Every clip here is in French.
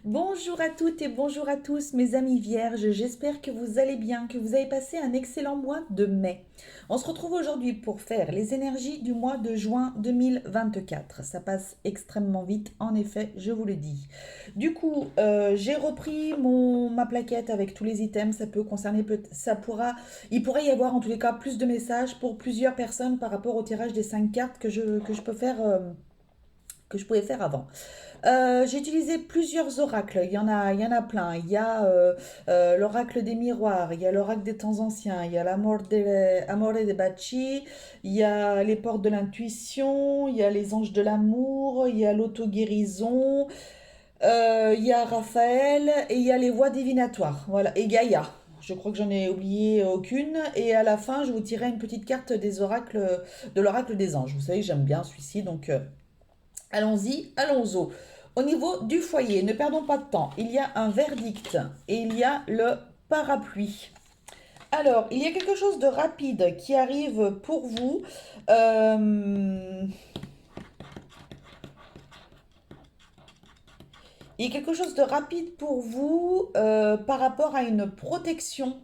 Bonjour à toutes et bonjour à tous mes amis vierges, j'espère que vous allez bien, que vous avez passé un excellent mois de mai. On se retrouve aujourd'hui pour faire les énergies du mois de juin 2024. Ça passe extrêmement vite, en effet, je vous le dis. Du coup, j'ai repris ma plaquette avec tous les items, ça peut concerner, il pourrait y avoir en tous les cas plus de messages pour plusieurs personnes par rapport au tirage des 5 cartes que je peux faire, que je pouvais faire avant. J'ai utilisé plusieurs oracles. Il y en a plein. Il y a l'oracle des miroirs, il y a l'oracle des temps anciens, il y a Amore de Bacci, il y a les portes de l'intuition, il y a les anges de l'amour, il y a l'auto-guérison, il y a Raphaël et il y a les voies divinatoires. Voilà, et Gaïa. Je crois que j'en ai oublié aucune. Et à la fin, je vous tirerai une petite carte des oracles, de l'oracle des anges. Vous savez, j'aime bien celui-ci, donc allons-y, allons-y. Au niveau du foyer, ne perdons pas de temps. Il y a un verdict et il y a le parapluie. Alors, il y a quelque chose de rapide qui arrive pour vous. Euh, il y a quelque chose de rapide pour vous par rapport à une protection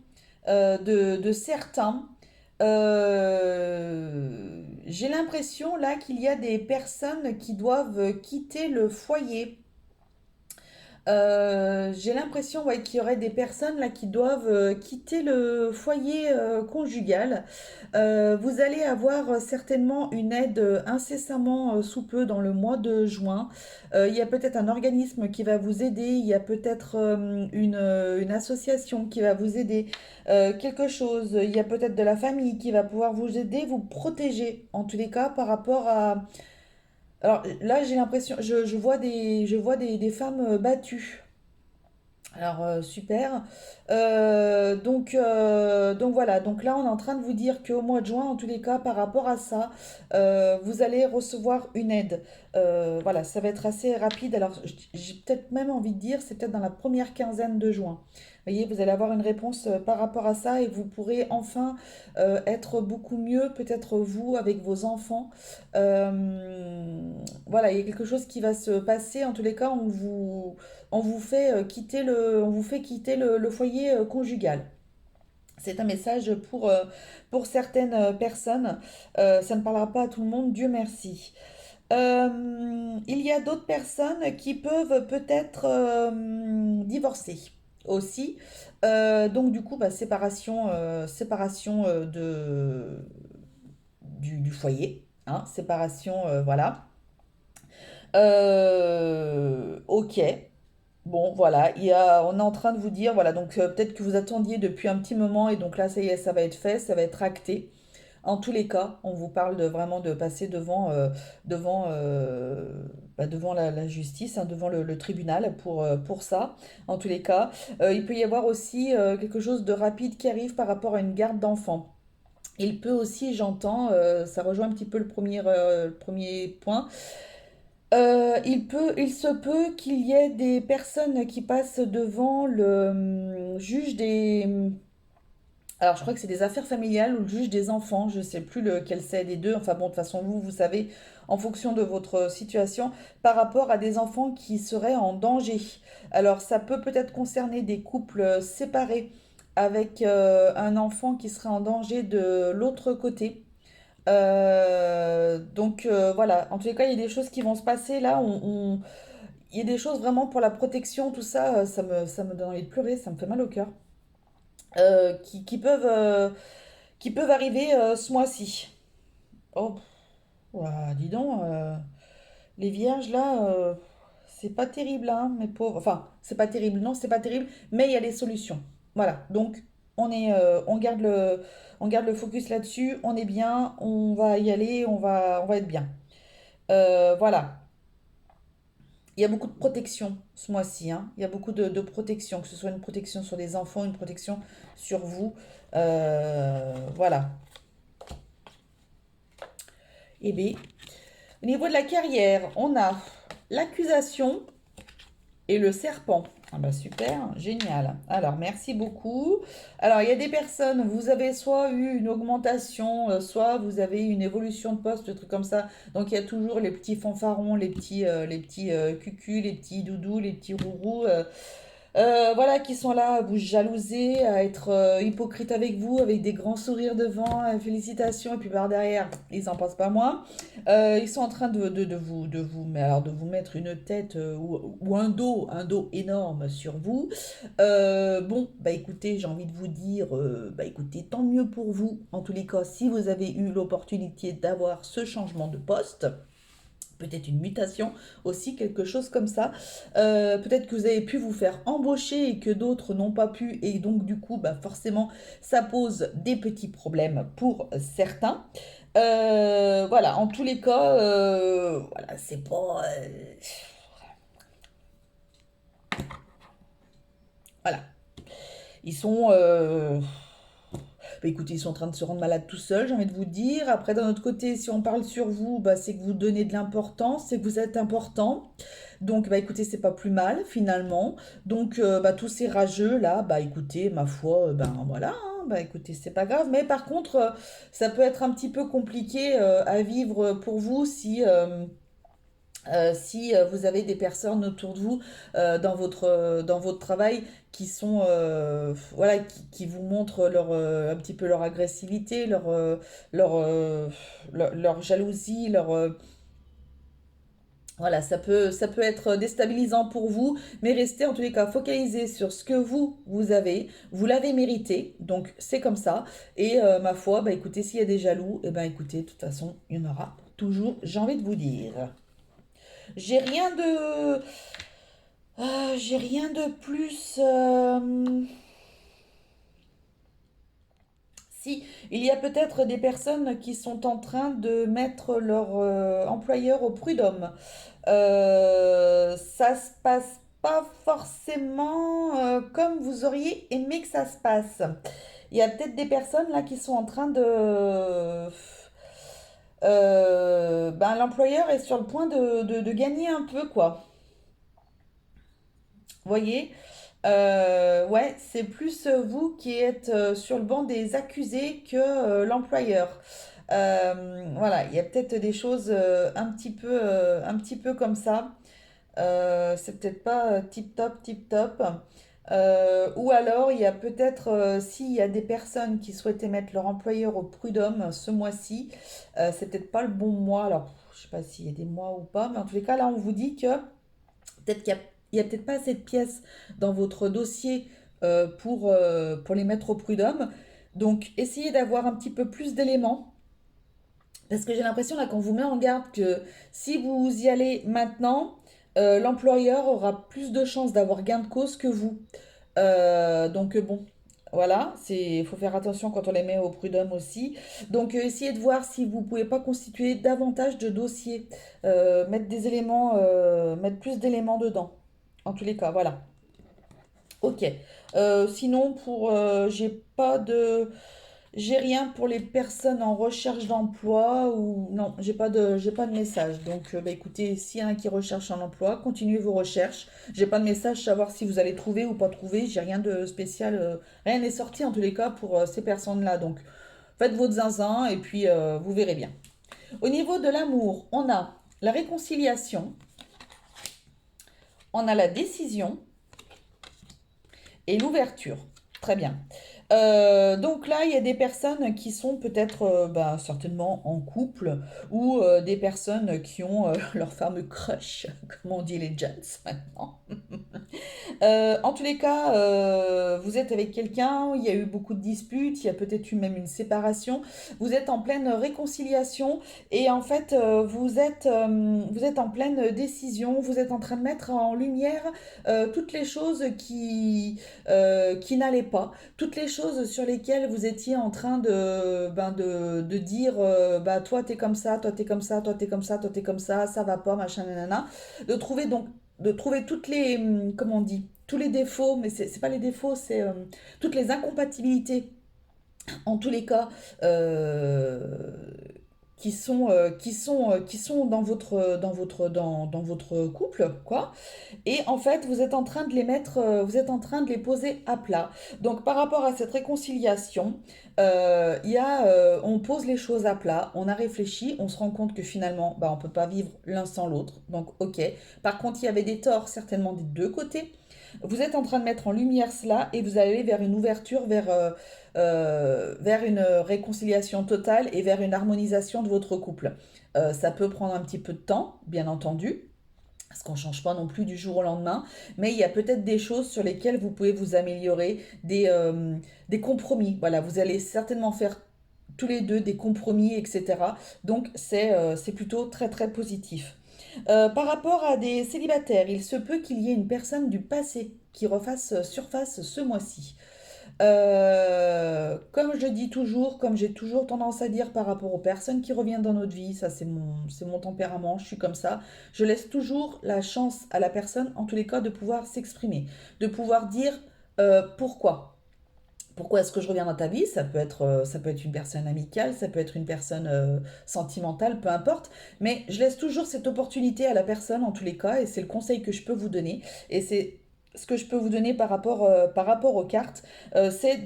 de certains. J'ai l'impression là qu'il y a des personnes qui doivent quitter le foyer. J'ai l'impression, ouais, qu'il y aurait des personnes là qui doivent quitter le foyer conjugal. Vous allez avoir certainement une aide incessamment sous peu dans le mois de juin. Il y a peut-être un organisme qui va vous aider, il y a peut-être une association qui va vous aider, quelque chose, il y a peut-être de la famille qui va pouvoir vous aider, vous protéger en tous les cas par rapport à... Alors là, j'ai l'impression, je vois des femmes battues. Alors super. Donc voilà, donc là on est en train de vous dire qu'au mois de juin, en tous les cas, par rapport à ça, vous allez recevoir une aide. Voilà, ça va être assez rapide. Alors j'ai peut-être même envie de dire, c'est peut-être dans la première quinzaine de juin. Vous voyez, vous allez avoir une réponse par rapport à ça et vous pourrez enfin être beaucoup mieux, peut-être vous, avec vos enfants. Voilà, il y a quelque chose qui va se passer. En tous les cas, on vous fait quitter le foyer conjugal. C'est un message pour certaines personnes. Ça ne parlera pas à tout le monde, Dieu merci. Il y a d'autres personnes qui peuvent peut-être divorcer aussi. Donc du coup, bah, séparation du foyer. Hein, séparation, voilà. Ok. Bon, voilà, on est en train de vous dire, voilà, donc peut-être que vous attendiez depuis un petit moment et donc là, ça y est, ça va être fait, ça va être acté. En tous les cas, on vous parle vraiment de passer devant, devant la justice, hein, devant le tribunal pour ça. En tous les cas, il peut y avoir aussi quelque chose de rapide qui arrive par rapport à une garde d'enfants. Il peut aussi, j'entends, ça rejoint un petit peu le premier point. Il se peut qu'il y ait des personnes qui passent devant le juge des... Alors, je crois que c'est des affaires familiales ou le juge des enfants, je ne sais plus lequel c'est des deux. Enfin bon, de toute façon, vous savez, en fonction de votre situation, par rapport à des enfants qui seraient en danger. Alors, ça peut peut-être concerner des couples séparés avec un enfant qui serait en danger de l'autre côté. Donc voilà, en tous les cas, il y a des choses qui vont se passer là. Il y a des choses vraiment pour la protection, tout ça, ça me donne envie de pleurer, ça me fait mal au cœur. Qui peuvent arriver ce mois-ci. Oh, pff, ouah, dis donc, les vierges là, c'est pas terrible, hein, mes pauvres. Enfin, c'est pas terrible, non, c'est pas terrible, mais il y a des solutions. Voilà, donc on garde le focus là-dessus, on est bien, on va y aller, on va être bien. Voilà. Il y a beaucoup de protection ce mois-ci, hein. Il y a beaucoup de protection, que ce soit une protection sur les enfants, une protection sur vous. Voilà. Eh bien, au niveau de la carrière, on a l'accusation, Et le serpent. Ah bah super, génial. Alors, merci beaucoup. Alors, il y a des personnes, vous avez soit eu une augmentation, soit vous avez eu une évolution de poste, des trucs comme ça. Donc, il y a toujours les petits fanfarons, les petits cucus, les petits doudous, les petits rourous. Voilà, qui sont là à vous jalouser, à être hypocrite avec vous, avec des grands sourires devant, félicitations, et puis par derrière, ils en pensent pas moins. Ils sont en train mais alors de vous mettre une tête ou un dos énorme sur vous. Bon, bah écoutez, j'ai envie de vous dire, bah écoutez, tant mieux pour vous. En tous les cas, si vous avez eu l'opportunité d'avoir ce changement de poste, peut-être une mutation aussi, quelque chose comme ça. Peut-être que vous avez pu vous faire embaucher et que d'autres n'ont pas pu, et donc du coup, bah, forcément, ça pose des petits problèmes pour certains. Voilà, en tous les cas, voilà, c'est pas... voilà, ils sont... bah, écoutez, ils sont en train de se rendre malades tout seuls, j'ai envie de vous dire. Après, d'un autre côté, si on parle sur vous, bah, c'est que vous donnez de l'importance, c'est que vous êtes important. Donc, bah, écoutez, c'est pas plus mal, finalement. Donc, bah, tous ces rageux, là, bah, écoutez, ma foi, ben voilà, hein, bah, écoutez, c'est pas grave. Mais par contre, ça peut être un petit peu compliqué à vivre pour vous si vous avez des personnes autour de vous dans votre travail qui sont voilà qui vous montrent un petit peu leur agressivité, leur, euh, leur jalousie, voilà, ça peut être déstabilisant pour vous, mais restez en tous les cas focalisé sur ce que vous avez. Vous l'avez mérité, donc c'est comme ça. Et ma foi, bah écoutez, s'il y a des jaloux, eh ben écoutez, de toute façon, il y en aura toujours, j'ai envie de vous dire. J'ai rien de... j'ai rien de plus. Si, il y a peut-être des personnes qui sont en train de mettre leur employeur au prud'homme. Ça se passe pas forcément comme vous auriez aimé que ça se passe. Il y a peut-être des personnes là qui sont en train de... ben, l'employeur est sur le point de gagner un peu, quoi. Voyez? Ouais, c'est plus vous qui êtes sur le banc des accusés que l'employeur. Voilà, il y a peut-être des choses un petit peu comme ça. C'est peut-être pas tip top, tip top. Ou alors, il y a peut-être, s'il y a des personnes qui souhaitaient mettre leur employeur au prud'homme ce mois-ci, c'est peut-être pas le bon mois. Alors, je sais pas s'il y a des mois ou pas, mais en tous les cas, là, on vous dit que peut-être il y a peut-être pas assez de pièces dans votre dossier pour les mettre au prud'homme. Donc, essayez d'avoir un petit peu plus d'éléments. Parce que j'ai l'impression là qu'on vous met en garde que si vous y allez maintenant, l'employeur aura plus de chances d'avoir gain de cause que vous. Donc bon, voilà, il faut faire attention quand on les met au prud'homme aussi. Donc essayez de voir si vous pouvez pas constituer davantage de dossiers, mettre des éléments, mettre plus d'éléments dedans. En tous les cas, voilà. Ok. Sinon, j'ai rien pour les personnes en recherche d'emploi ou non, j'ai pas de message. Donc, bah, écoutez, s'il y en a qui recherchent un emploi, continuez vos recherches. J'ai pas de message savoir si vous allez trouver ou pas trouver. J'ai rien de spécial. Rien n'est sorti en tous les cas pour ces personnes-là. Donc, faites votre zinzin et puis vous verrez bien. Au niveau de l'amour, on a la réconciliation, on a la décision et l'ouverture. Très bien. Donc là, il y a des personnes qui sont peut-être bah, certainement en couple ou des personnes qui ont leur fameux crush, comme on dit les gens maintenant. En tous les cas, vous êtes avec quelqu'un, il y a eu beaucoup de disputes, il y a peut-être eu même une séparation. Vous êtes en pleine réconciliation et en fait, vous êtes en pleine décision. Vous êtes en train de mettre en lumière toutes les choses qui n'allaient pas, toutes les choses sur lesquelles vous étiez en train de dire bah, toi t'es comme ça, toi t'es comme ça, toi t'es comme ça, toi t'es comme ça va pas, machin, nanana. De trouver donc de trouver toutes les, comment on dit, tous les défauts, mais c'est pas les défauts, c'est toutes les incompatibilités, en tous les cas, euh, qui sont dans votre couple, quoi. Et en fait, vous êtes en train de les mettre, vous êtes en train de les poser à plat. Donc, par rapport à cette réconciliation, on pose les choses à plat, on a réfléchi, on se rend compte que finalement, bah, on peut pas vivre l'un sans l'autre. Donc, ok. Par contre, il y avait des torts certainement des deux côtés. Vous êtes en train de mettre en lumière cela et vous allez vers une ouverture, vers une réconciliation totale et vers une harmonisation de votre couple. Ça peut prendre un petit peu de temps, bien entendu, parce qu'on ne change pas non plus du jour au lendemain, mais il y a peut-être des choses sur lesquelles vous pouvez vous améliorer, des compromis. Voilà, vous allez certainement faire tous les deux des compromis, etc. Donc c'est plutôt très très positif. Par rapport à des célibataires, il se peut qu'il y ait une personne du passé qui refasse surface ce mois-ci. Comme je dis toujours, comme j'ai toujours tendance à dire par rapport aux personnes qui reviennent dans notre vie, ça c'est mon tempérament, je suis comme ça, je laisse toujours la chance à la personne, en tous les cas, de pouvoir s'exprimer, de pouvoir dire pourquoi. Pourquoi est-ce que je reviens dans ta vie? Ça peut être une personne amicale, ça peut être une personne sentimentale, peu importe. Mais je laisse toujours cette opportunité à la personne en tous les cas, et c'est le conseil que je peux vous donner. Et c'est ce que je peux vous donner par rapport aux cartes, c'est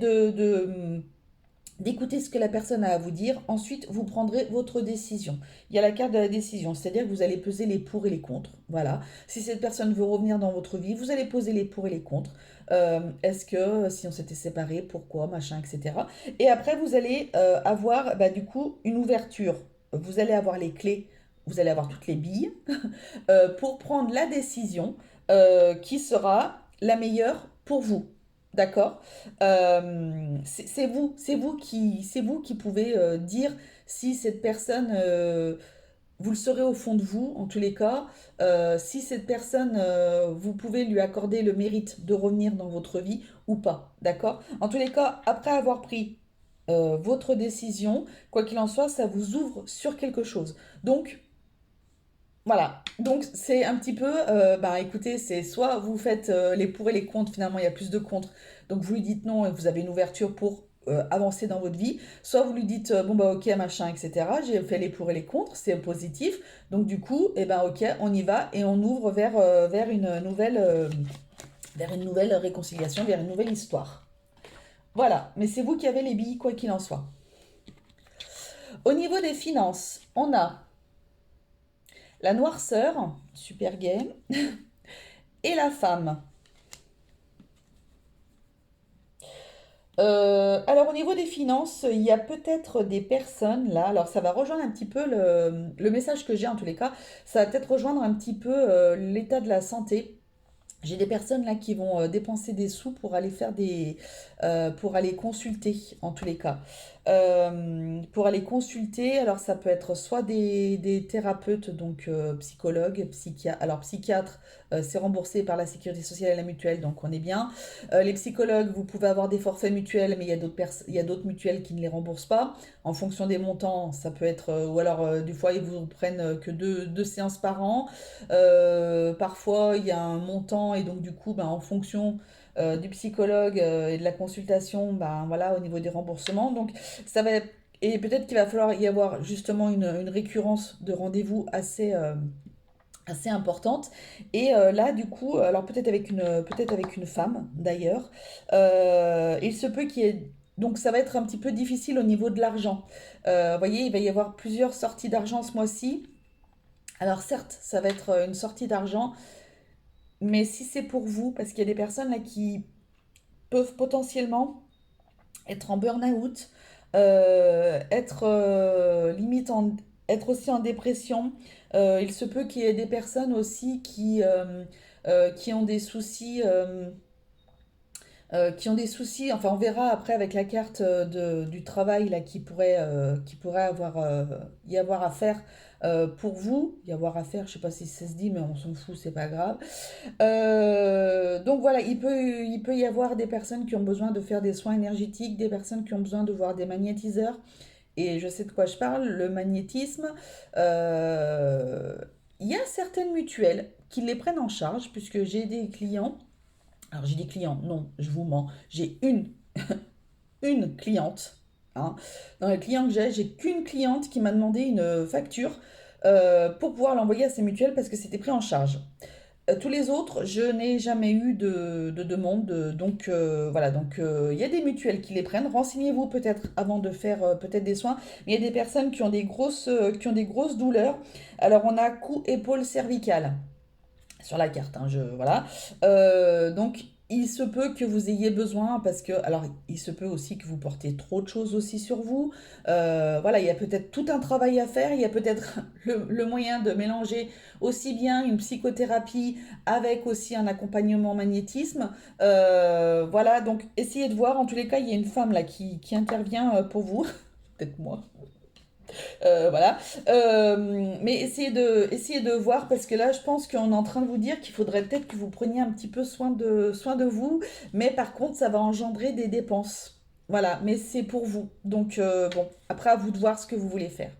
d'écouter ce que la personne a à vous dire. Ensuite, vous prendrez votre décision. Il y a la carte de la décision, c'est-à-dire que vous allez peser les pour et les contre. Voilà. Si cette personne veut revenir dans votre vie, vous allez poser les pour et les contre. Est-ce que si on s'était séparés, pourquoi, machin, etc. Et après, vous allez avoir bah, du coup une ouverture. Vous allez avoir les clés, vous allez avoir toutes les billes pour prendre la décision qui sera la meilleure pour vous. D'accord. C'est vous qui pouvez dire si cette personne, vous le saurez au fond de vous, en tous les cas, si cette personne, vous pouvez lui accorder le mérite de revenir dans votre vie ou pas. D'accord. En tous les cas, après avoir pris votre décision, quoi qu'il en soit, ça vous ouvre sur quelque chose. Donc, voilà, donc c'est un petit peu, bah écoutez, c'est soit vous faites les pour et les contre, finalement il y a plus de contre, donc vous lui dites non et vous avez une ouverture pour avancer dans votre vie, soit vous lui dites bon bah ok machin, etc. J'ai fait les pour et les contre, c'est positif, donc du coup, eh ben ok, on y va et on ouvre vers une nouvelle réconciliation, vers une nouvelle histoire. Voilà, mais c'est vous qui avez les billes quoi qu'il en soit. Au niveau des finances, on a la noirceur, super game, et la femme. Alors au niveau des finances, il y a peut-être des personnes là, alors ça va rejoindre un petit peu le message que j'ai en tous les cas, ça va peut-être rejoindre un petit peu l'état de la santé. J'ai des personnes là qui vont dépenser des sous pour aller pour aller consulter en tous les cas. Pour aller consulter, alors ça peut être soit des thérapeutes, donc psychologues, psychiatres. Alors psychiatre, c'est remboursé par la sécurité sociale et la mutuelle, donc on est bien. Les psychologues, vous pouvez avoir des forfaits mutuels, mais il y a d'autres mutuelles qui ne les remboursent pas. En fonction des montants, ça peut être, ou alors des fois ils vous prennent que deux séances par an. Parfois, il y a un montant et donc du coup, ben, en fonction du psychologue et de la consultation, ben, voilà, au niveau des remboursements. Donc, ça va et peut-être qu'il va falloir y avoir justement une récurrence de rendez-vous assez importante. Et là, du coup, alors peut-être avec une femme d'ailleurs, il se peut qu'il y ait donc ça va être un petit peu difficile au niveau de l'argent. Vous voyez, il va y avoir plusieurs sorties d'argent ce mois-ci. Alors certes, ça va être une sortie d'argent, mais si c'est pour vous, parce qu'il y a des personnes là qui peuvent potentiellement être en burn-out, être limite être aussi en dépression. Il se peut qu'il y ait des personnes aussi qui ont des soucis. Qui ont des soucis, enfin on verra après avec la carte du travail là, qui pourrait y avoir à faire pour vous, y avoir à faire, je sais pas si ça se dit, mais on s'en fout, c'est pas grave. Donc voilà, il peut y avoir des personnes qui ont besoin de faire des soins énergétiques, des personnes qui ont besoin de voir des magnétiseurs, et je sais de quoi je parle, le magnétisme, euh, il y a certaines mutuelles qui les prennent en charge, puisque j'ai des clients, alors j'ai des clients, non, je vous mens, j'ai une cliente, hein. Dans les clients que j'ai qu'une cliente qui m'a demandé une facture pour pouvoir l'envoyer à ses mutuelles parce que c'était pris en charge. Tous les autres, je n'ai jamais eu de demande. Donc voilà, donc il y a des mutuelles qui les prennent. Renseignez-vous peut-être avant de faire peut-être des soins. Mais il y a des personnes qui ont des grosses douleurs. Alors on a cou, épaule, cervicale sur la carte, hein, voilà. Donc, il se peut que vous ayez besoin, parce que, alors, il se peut aussi que vous portez trop de choses aussi sur vous. Voilà, il y a peut-être tout un travail à faire. Il y a peut-être le moyen de mélanger aussi bien une psychothérapie avec aussi un accompagnement magnétisme. Voilà, donc essayez de voir. En tous les cas, il y a une femme là qui intervient pour vous. Peut-être moi. Voilà. Mais essayez de voir parce que là, je pense qu'on est en train de vous dire qu'il faudrait peut-être que vous preniez un petit peu soin de vous, mais par contre, ça va engendrer des dépenses. Voilà, mais c'est pour vous. Donc, bon, après, à vous de voir ce que vous voulez faire.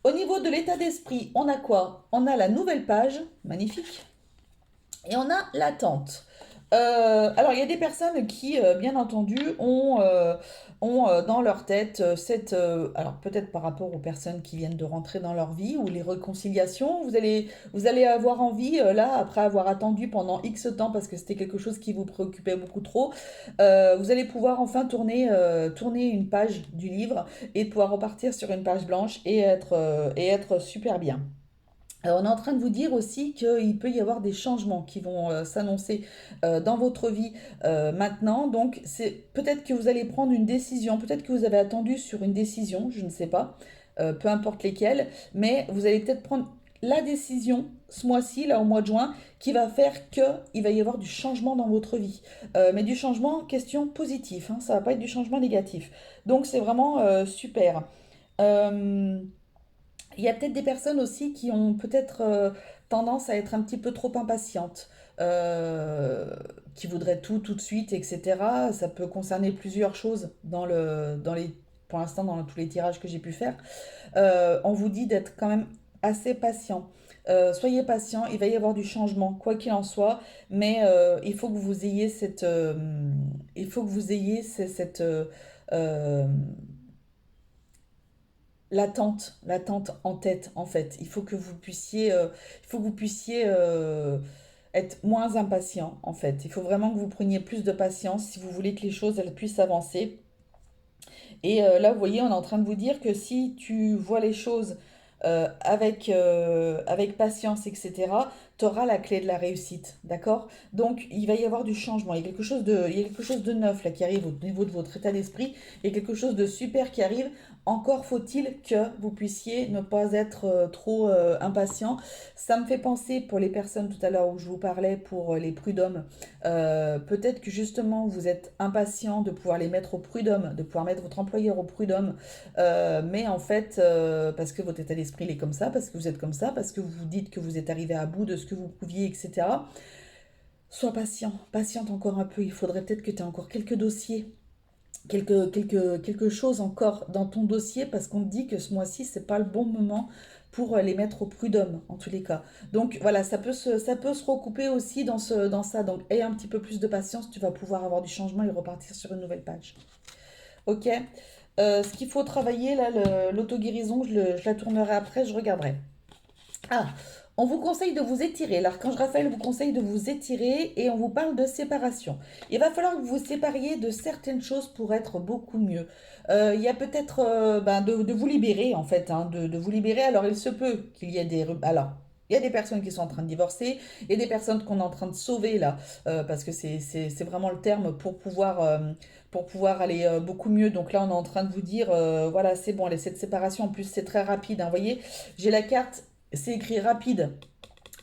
Au niveau de l'état d'esprit, on a quoi? On a la nouvelle page, magnifique, et on a l'attente. Alors, il y a des personnes qui, bien entendu, ont dans leur tête alors peut-être par rapport aux personnes qui viennent de rentrer dans leur vie ou les réconciliations, vous allez avoir envie, là, après avoir attendu pendant X temps parce que c'était quelque chose qui vous préoccupait beaucoup trop, vous allez pouvoir enfin tourner une page du livre et pouvoir repartir sur une page blanche et être super bien. On est en train de vous dire aussi qu'il peut y avoir des changements qui vont s'annoncer dans votre vie maintenant. Donc, c'est peut-être que vous allez prendre une décision, peut-être que vous avez attendu sur une décision, je ne sais pas, peu importe lesquelles, mais vous allez peut-être prendre la décision ce mois-ci, là au mois de juin, qui va faire qu'il va y avoir du changement dans votre vie. Mais du changement, question positif, hein, ça va pas être du changement négatif. Donc, c'est vraiment super. Euh, il y a peut-être des personnes aussi qui ont peut-être tendance à être un petit peu trop impatientes, euh, qui voudraient tout de suite, etc. Ça peut concerner plusieurs choses pour l'instant dans tous les tirages que j'ai pu faire. On vous dit d'être quand même assez patient. Soyez patient, il va y avoir du changement, quoi qu'il en soit, mais il faut que vous ayez il faut que vous ayez euh, l'attente en tête, en fait. Il faut que vous puissiez être moins impatient, en fait. Il faut vraiment que vous preniez plus de patience si vous voulez que les choses elles puissent avancer. Et là, vous voyez, on est en train de vous dire que si tu vois les choses avec patience, etc., tu auras la clé de la réussite, d'accord? Donc, il va y avoir du changement. Il y a quelque chose de neuf là qui arrive au niveau de votre état d'esprit. Il y a quelque chose de super qui arrive. Encore faut-il que vous puissiez ne pas être trop impatient. Ça me fait penser pour les personnes tout à l'heure où je vous parlais pour les prud'hommes. Peut-être que justement vous êtes impatient de pouvoir les mettre au prud'homme, de pouvoir mettre votre employeur au prud'homme, mais en fait, parce que votre état d'esprit il est comme ça, parce que vous êtes comme ça, parce que vous vous dites que vous êtes arrivé à bout de ce que vous pouviez, etc. Sois patient, patiente encore un peu. Il faudrait peut-être que tu aies encore quelques dossiers quelque chose encore dans ton dossier parce qu'on te dit que ce mois-ci, c'est pas le bon moment pour les mettre au prud'homme, en tous les cas. Donc voilà, ça peut se recouper aussi dans ça. Donc aie un petit peu plus de patience, tu vas pouvoir avoir du changement et repartir sur une nouvelle page. Ok. Ce qu'il faut travailler, là, l'auto-guérison, je la tournerai après, je regarderai. Ah, on vous conseille de vous étirer. L'archange Raphaël vous conseille de vous étirer et on vous parle de séparation. Il va falloir que vous vous sépariez de certaines choses pour être beaucoup mieux. Il y a peut-être de vous libérer en fait, hein, de vous libérer. Alors il se peut qu'il y ait Alors, il y a des personnes qui sont en train de divorcer, il y a des personnes qu'on est en train de sauver là, parce que c'est vraiment le terme pour pouvoir aller beaucoup mieux. Donc là, on est en train de vous dire, voilà, c'est bon, allez, cette séparation, en plus c'est très rapide, hein. Vous voyez, j'ai la carte c'est écrit rapide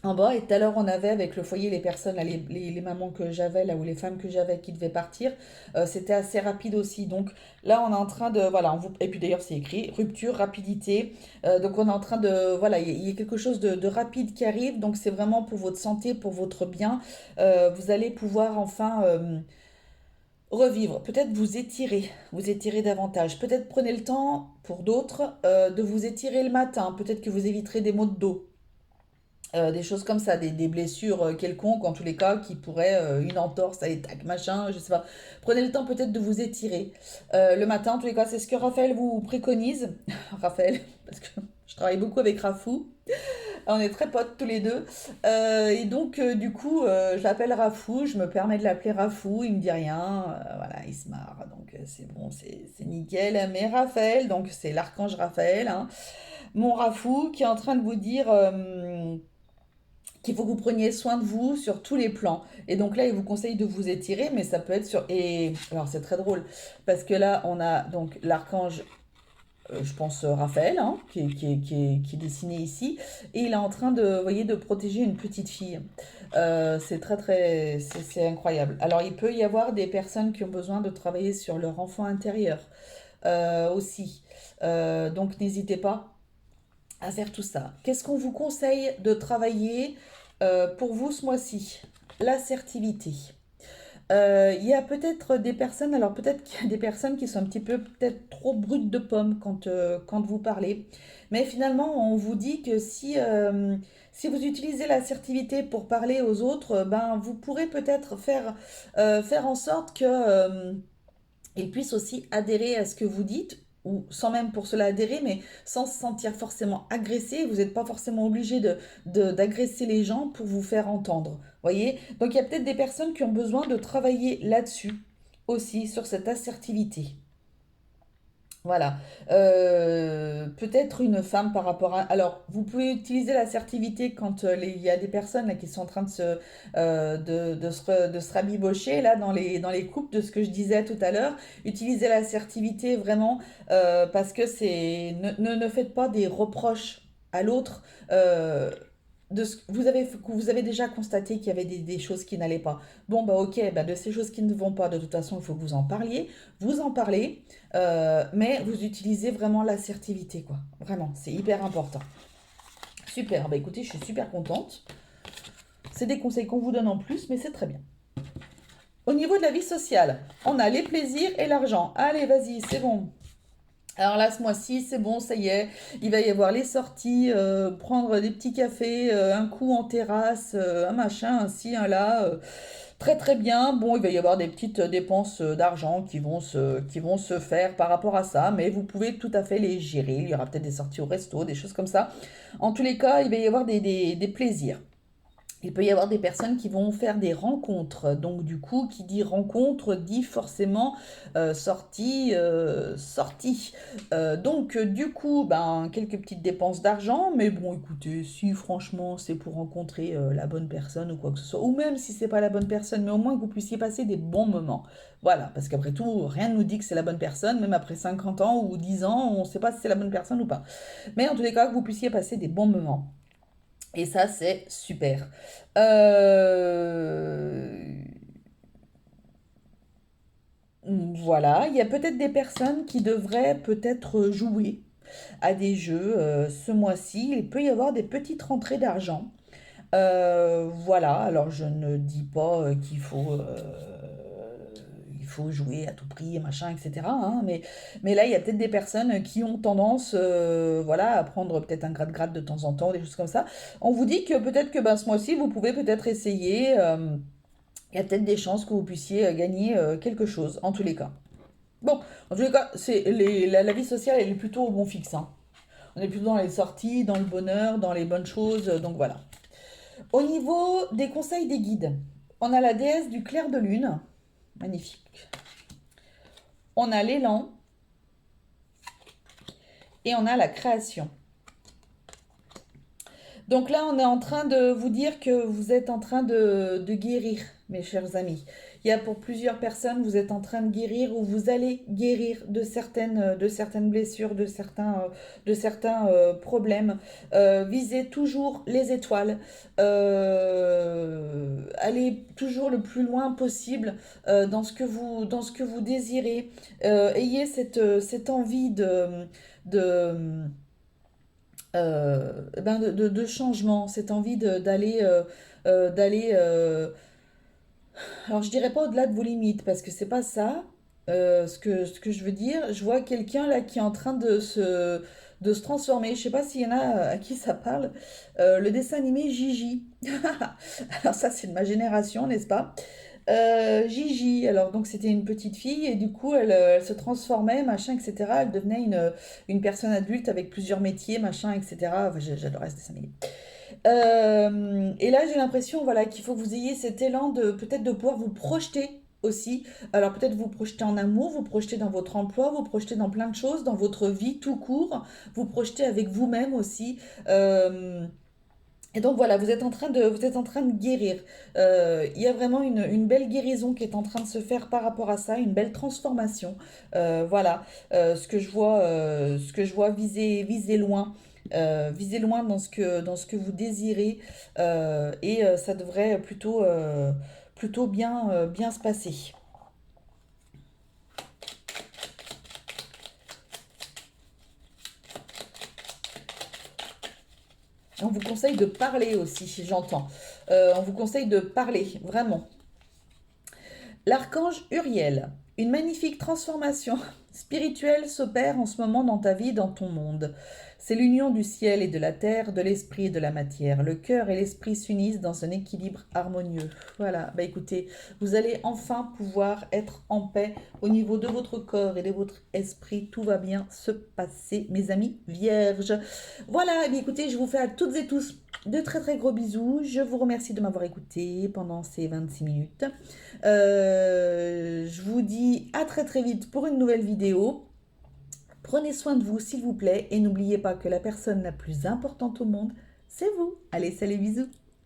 en bas. Et tout à l'heure, on avait avec le foyer les personnes, là, les mamans que j'avais, là, ou les femmes que j'avais qui devaient partir. C'était assez rapide aussi. Donc là, on est en train de. Voilà, et puis d'ailleurs, c'est écrit rupture, rapidité. Donc on est en train de. Voilà, il y a quelque chose de rapide qui arrive. Donc c'est vraiment pour votre santé, pour votre bien. Vous allez pouvoir enfin. Revivre, peut-être vous étirer davantage. Peut-être prenez le temps, pour d'autres, de vous étirer le matin. Peut-être que vous éviterez des maux de dos. Des choses comme ça, des blessures quelconques, en tous les cas, qui pourraient, une entorse, allez, tac, machin, je sais pas. Prenez le temps peut-être de vous étirer. Le matin, en tous les cas, c'est ce que Raphaël vous préconise. Raphaël, parce que je travaille beaucoup avec Rafou. On est très potes tous les deux. Et donc, du coup, je l'appelle Rafou, je me permets de l'appeler Rafou, il me dit rien. Voilà, il se marre. Donc, c'est bon, c'est nickel. Mais Raphaël, donc c'est l'archange Raphaël, hein, mon Rafou, qui est en train de vous dire qu'il faut que vous preniez soin de vous sur tous les plans. Et donc là, il vous conseille de vous étirer, mais ça peut être sur... Et alors, c'est très drôle, parce que là, on a donc l'archange, je pense, Raphaël, hein, qui est dessiné ici, et il est en train de, vous voyez, de protéger une petite fille. C'est très, très... C'est incroyable. Alors, il peut y avoir des personnes qui ont besoin de travailler sur leur enfant intérieur aussi. Donc, n'hésitez pas à faire tout ça. Qu'est-ce qu'on vous conseille de travailler pour vous ce mois-ci? L'assertivité. Il y a peut-être des personnes, alors peut-être qu'il y a des personnes qui sont un petit peu peut-être trop brutes de pommes quand vous parlez. Mais finalement, on vous dit que si vous utilisez l'assertivité pour parler aux autres, ben, vous pourrez peut-être faire en sorte que, ils puissent aussi adhérer à ce que vous dites, ou sans même pour cela adhérer, mais sans se sentir forcément agressé. Vous n'êtes pas forcément obligé d'agresser les gens pour vous faire entendre. Voyez? Donc il y a peut-être des personnes qui ont besoin de travailler là-dessus aussi, sur cette assertivité. Voilà. Peut-être une femme par rapport à... Alors, vous pouvez utiliser l'assertivité quand il y a des personnes là, qui sont en train de se rabibocher là, dans les couples, de ce que je disais tout à l'heure. Utilisez l'assertivité vraiment parce que c'est... Ne faites pas des reproches à l'autre. Vous avez déjà constaté qu'il y avait des choses qui n'allaient pas. Bon, bah ok, bah, de ces choses qui ne vont pas, de toute façon, il faut que vous en parliez. Vous en parlez. Mais vous utilisez vraiment l'assertivité, quoi. Vraiment, c'est hyper important. Super, bah écoutez, je suis super contente. C'est des conseils qu'on vous donne en plus, mais c'est très bien. Au niveau de la vie sociale, on a les plaisirs et l'argent. Allez, vas-y, c'est bon. Alors là, ce mois-ci, c'est bon, ça y est, il va y avoir les sorties, prendre des petits cafés, un coup en terrasse, un machin, un ci, un là. Très très bien. Bon, il va y avoir des petites dépenses d'argent qui vont se faire par rapport à ça, mais vous pouvez tout à fait les gérer. Il y aura peut-être des sorties au resto, des choses comme ça. En tous les cas, il va y avoir des plaisirs. Il peut y avoir des personnes qui vont faire des rencontres. Donc du coup, qui dit rencontre dit forcément sortie, sortie. Donc du coup, ben, quelques petites dépenses d'argent. Mais bon, écoutez, si franchement c'est pour rencontrer la bonne personne ou quoi que ce soit, ou même si c'est pas la bonne personne, mais au moins que vous puissiez passer des bons moments. Voilà, parce qu'après tout, rien ne nous dit que c'est la bonne personne, même après 50 ans ou 10 ans, on ne sait pas si c'est la bonne personne ou pas. Mais en tous les cas, que vous puissiez passer des bons moments. Et ça, c'est super. Euh, Voilà, il y a peut-être des personnes qui devraient peut-être jouer à des jeux ce mois-ci. Il peut y avoir des petites rentrées d'argent. Voilà, alors je ne dis pas qu'il faut jouer à tout prix, machin, etc., hein, mais là, il y a peut-être des personnes qui ont tendance voilà, à prendre peut-être un grade-grade de temps en temps, des choses comme ça. On vous dit que peut-être que ben, ce mois-ci, vous pouvez peut-être essayer. Il y a peut-être des chances que vous puissiez gagner quelque chose, en tous les cas. Bon, en tous les cas, la vie sociale, elle est plutôt au bon fixe, hein. On est plutôt dans les sorties, dans le bonheur, dans les bonnes choses, donc voilà. Au niveau des conseils des guides, on a la déesse du clair de lune, magnifique. On a l'élan et on a la création. Donc là, on est en train de vous dire que vous êtes en train de guérir, mes chers amis. Il y a pour plusieurs personnes, vous êtes en train de guérir ou vous allez guérir de certaines blessures, de certains problèmes. Visez toujours les étoiles. Allez toujours le plus loin possible dans ce que vous désirez. Ayez cette envie de changement, cette envie d'aller, alors je dirais pas au-delà de vos limites parce que c'est pas ça. Ce que je veux dire. Je vois quelqu'un là qui est en train de se transformer. Je sais pas s'il y en a à qui ça parle. Le dessin animé Gigi. Alors ça, c'est de ma génération, n'est-ce pas? Gigi, alors donc c'était une petite fille et du coup elle se transformait, machin, etc. Elle devenait une personne adulte avec plusieurs métiers, machin, etc. Enfin, j'adorais ce dessin animé. Et là, j'ai l'impression, voilà, qu'il faut que vous ayez cet élan de peut-être de pouvoir vous projeter aussi. Alors peut-être vous projeter en amour, vous projeter dans votre emploi, vous projeter dans plein de choses, dans votre vie tout court, vous projeter avec vous-même aussi. Et donc voilà, vous êtes en train de guérir. Il y a vraiment une belle guérison qui est en train de se faire par rapport à ça, une belle transformation. Voilà, ce que je vois, viser loin. Viser loin dans ce que vous désirez ça devrait plutôt bien se passer. On vous conseille de parler aussi, j'entends. On vous conseille de parler, vraiment. L'archange Uriel, une magnifique transformation spirituelle s'opère en ce moment dans ta vie, dans ton monde. C'est l'union du ciel et de la terre, de l'esprit et de la matière. Le cœur et l'esprit s'unissent dans un équilibre harmonieux. Voilà, bah écoutez, vous allez enfin pouvoir être en paix au niveau de votre corps et de votre esprit. Tout va bien se passer, mes amis vierges. Voilà, eh bien écoutez, je vous fais à toutes et tous de très très gros bisous. Je vous remercie de m'avoir écouté pendant ces 26 minutes. Je vous dis à très très vite pour une nouvelle vidéo. Prenez soin de vous s'il vous plaît et n'oubliez pas que la personne la plus importante au monde, c'est vous. Allez, salut, bisous.